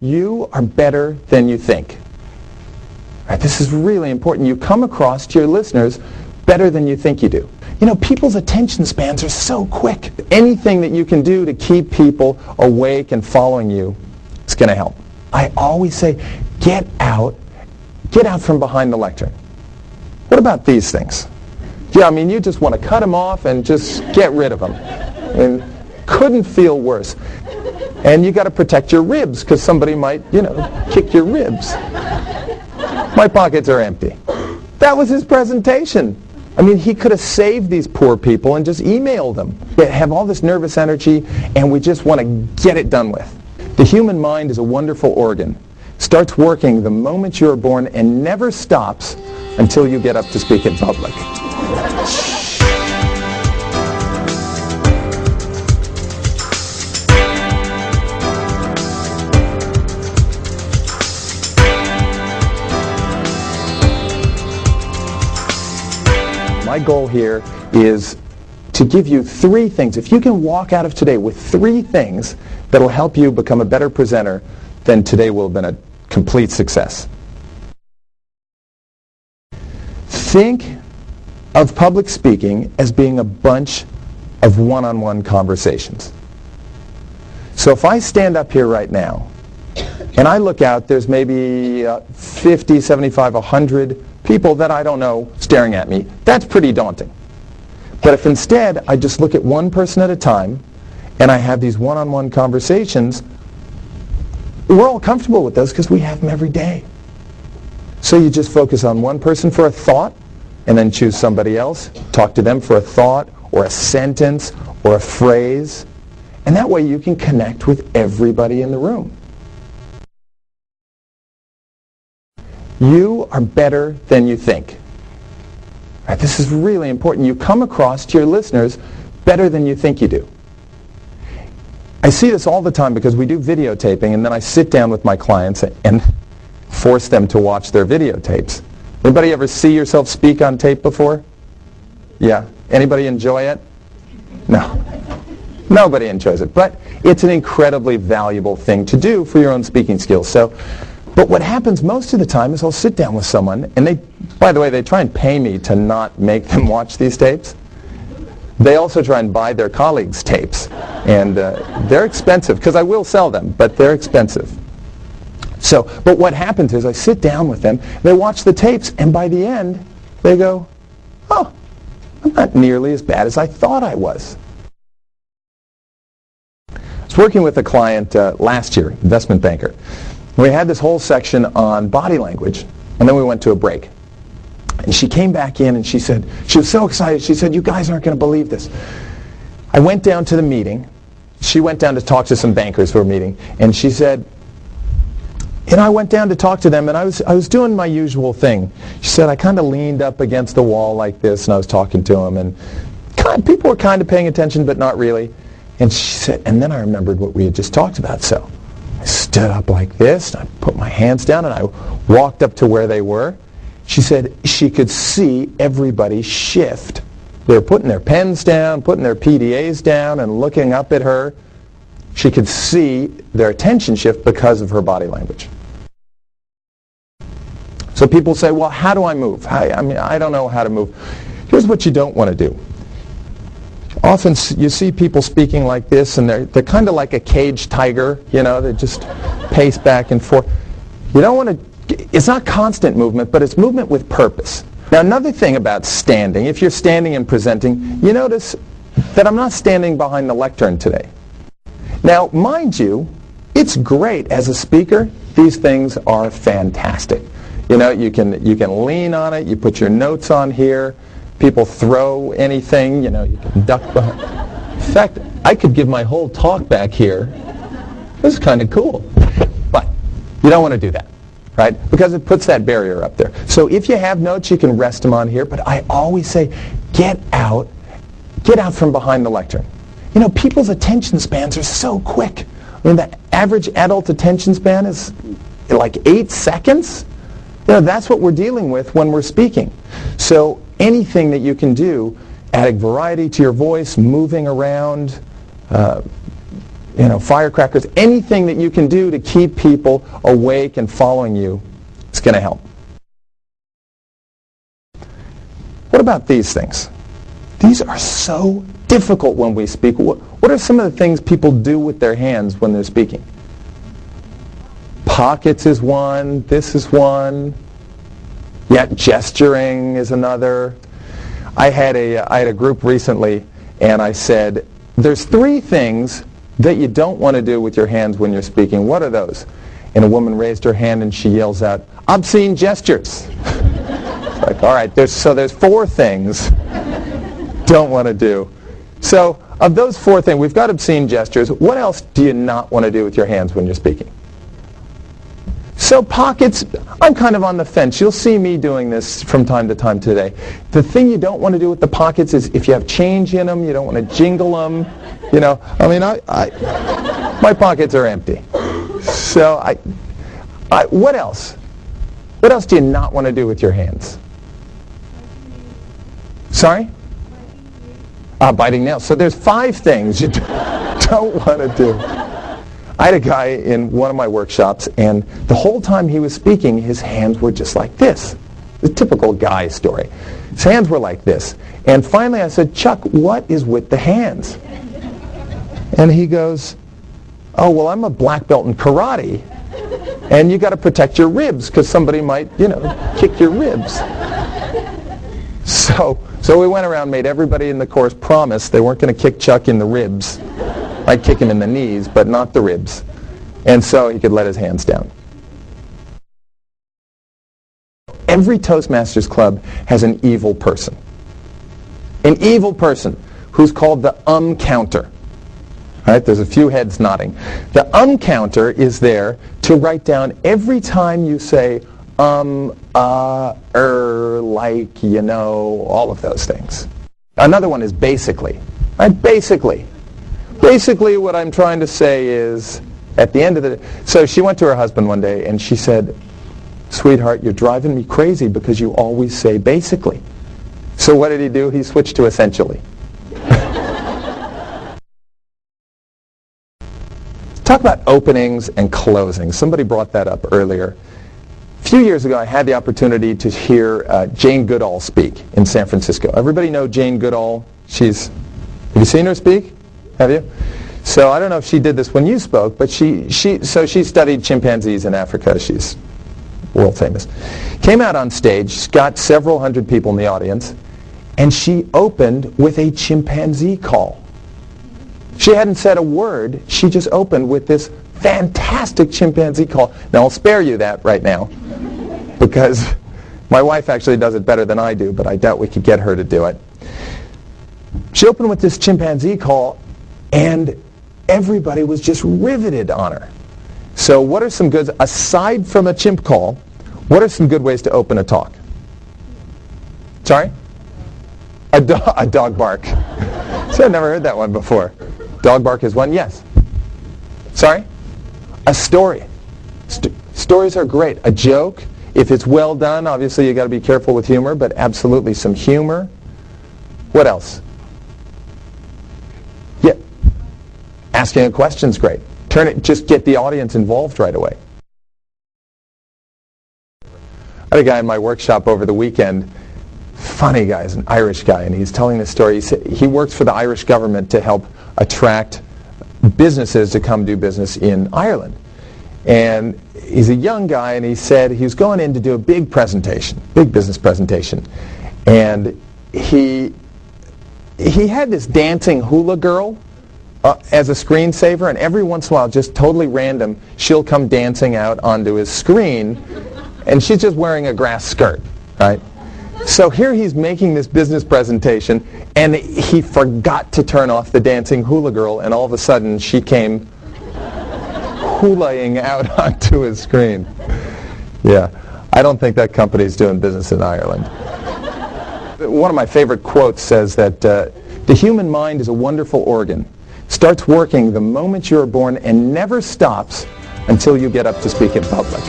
You are better than you think. Right, this is really important. You come across to your listeners better than you think you do. You know, people's attention spans are so quick. Anything that you can do to keep people awake and following you is going to help. I always say, get out from behind the lectern. What about these things? Yeah, I mean, you just want to cut them off and just get rid of them. And couldn't feel worse. And you got to protect your ribs because somebody might, kick your ribs. My pockets are empty. That was his presentation. I mean, he could have saved these poor people and just emailed them. They have all this nervous energy, and we just want to get it done with. The human mind is a wonderful organ. Starts working the moment you're born and never stops until you get up to speak in public. My goal here is to give you 3 things. If you can walk out of today with 3 things that will help you become a better presenter, then today will have been a complete success. Think of public speaking as being a bunch of one-on-one conversations. So if I stand up here right now and I look out, there's maybe 50, 75, 100 people that I don't know staring at me. That's pretty daunting. But if instead I just look at one person at a time and I have these one-on-one conversations, we're all comfortable with those because we have them every day. So you just focus on one person for a thought and then choose somebody else, talk to them for a thought or a sentence or a phrase, and that way you can connect with everybody in the room. You are better than you think. Right, this is really important. You come across to your listeners better than you think you do. I see this all the time because we do videotaping, and then I sit down with my clients and force them to watch their videotapes. Anybody ever see yourself speak on tape before? Yeah. Anybody enjoy it? No. Nobody enjoys it. But it's an incredibly valuable thing to do for your own speaking skills. But what happens most of the time is I'll sit down with someone, and by the way, they try and pay me to not make them watch these tapes. They also try and buy their colleagues' tapes. And they're expensive, because I will sell them, but they're expensive. But what happens is I sit down with them, they watch the tapes, and by the end, they go, oh, I'm not nearly as bad as I thought I was. I was working with a client last year, investment banker. We had this whole section on body language, and then we went to a break. And she came back in and she said, she was so excited, she said, you guys aren't going to believe this. I went down to the meeting. She went down to talk to some bankers who were meeting, and she said, I went down to talk to them, and I was doing my usual thing. She said, I kind of leaned up against the wall like this, and I was talking to them, and people were kind of paying attention, but not really. And she said, and then I remembered what we had just talked about, so I stood up like this, and I put my hands down, and I walked up to where they were. She said she could see everybody shift. They were putting their pens down, putting their PDAs down, and looking up at her. She could see their attention shift because of her body language. So people say, well, how do I move? I don't know how to move. Here's what you don't want to do. Often you see people speaking like this, and they're kind of like a caged tiger, they just pace back and forth. You don't want to, it's not constant movement, but it's movement with purpose. Now another thing about standing, if you're standing and presenting, you notice that I'm not standing behind the lectern today. Now, mind you, it's great as a speaker. These things are fantastic. You can lean on it, you put your notes on here, people throw anything, you can duck behind. In fact, I could give my whole talk back here. This is kind of cool. But you don't want to do that, right? Because it puts that barrier up there. So if you have notes, you can rest them on here, but I always say, get out from behind the lectern. People's attention spans are so quick. The average adult attention span is like 8 seconds. That's what we're dealing with when we're speaking. So anything that you can do, adding variety to your voice, moving around, firecrackers, anything that you can do to keep people awake and following you, it's going to help. What about these things? These are so difficult when we speak. What are some of the things people do with their hands when they're speaking? Pockets is one. This is one. Yeah, gesturing is another. I had a group recently, and I said, there's 3 things that you don't want to do with your hands when you're speaking. What are those? And a woman raised her hand and she yells out, obscene gestures. It's like, all right, there's 4 things don't want to do. So of those 4 things, we've got obscene gestures. What else do you not want to do with your hands when you're speaking? So pockets, I'm kind of on the fence. You'll see me doing this from time to time today. The thing you don't want to do with the pockets is if you have change in them, you don't want to jingle them. My pockets are empty. So what else? What else do you not want to do with your hands? Sorry? Biting nails. So there's 5 things you don't want to do. I had a guy in one of my workshops, and the whole time he was speaking, his hands were just like this. The typical guy story. His hands were like this. And finally I said, Chuck, what is with the hands? And he goes, oh, well, I'm a black belt in karate, and you got to protect your ribs because somebody might, kick your ribs. So we went around, made everybody in the course promise they weren't going to kick Chuck in the ribs. I'd kick him in the knees, but not the ribs. And so he could let his hands down. Every Toastmasters club has an evil person. An evil person who's called the counter. All right, there's a few heads nodding. The counter is there to write down every time you say like, all of those things. Another one is basically. Right? Basically what I'm trying to say is, at the end of the day, so she went to her husband one day and she said, sweetheart, you're driving me crazy because you always say basically. So what did he do? He switched to essentially. Talk about openings and closings. Somebody brought that up earlier. A few years ago, I had the opportunity to hear Jane Goodall speak in San Francisco. Everybody know Jane Goodall? Have you seen her speak? Have you? So I don't know if she did this when you spoke, but she studied chimpanzees in Africa. She's world famous. Came out on stage, got several hundred people in the audience, and she opened with a chimpanzee call. She hadn't said a word. She just opened with this fantastic chimpanzee call. Now, I'll spare you that right now because my wife actually does it better than I do, but I doubt we could get her to do it. She opened with this chimpanzee call, and everybody was just riveted on her. So what are some good, aside from a chimp call, what are some good ways to open a talk? Sorry? A dog bark. See, I've never heard that one before. Dog bark is one? Yes. Sorry? A story. Stories are great. A joke, if it's well done, obviously you've got to be careful with humor, but absolutely some humor. What else? Yeah. Asking a question's great. Just get the audience involved right away. I had a guy in my workshop over the weekend, funny guy, he's an Irish guy, and he's telling this story. He works for the Irish government to help attract businesses to come do business in Ireland. And he's a young guy, and he said he was going in to do a big presentation, big business presentation. And he had this dancing hula girl as a screensaver, and every once in a while, just totally random, she'll come dancing out onto his screen, and she's just wearing a grass skirt, right? So here he's making this business presentation, and he forgot to turn off the dancing hula girl, and all of a sudden she came hulaing out onto his screen. Yeah, I don't think that company's doing business in Ireland. One of my favorite quotes says that the human mind is a wonderful organ. Starts working the moment you're born and never stops until you get up to speak in public.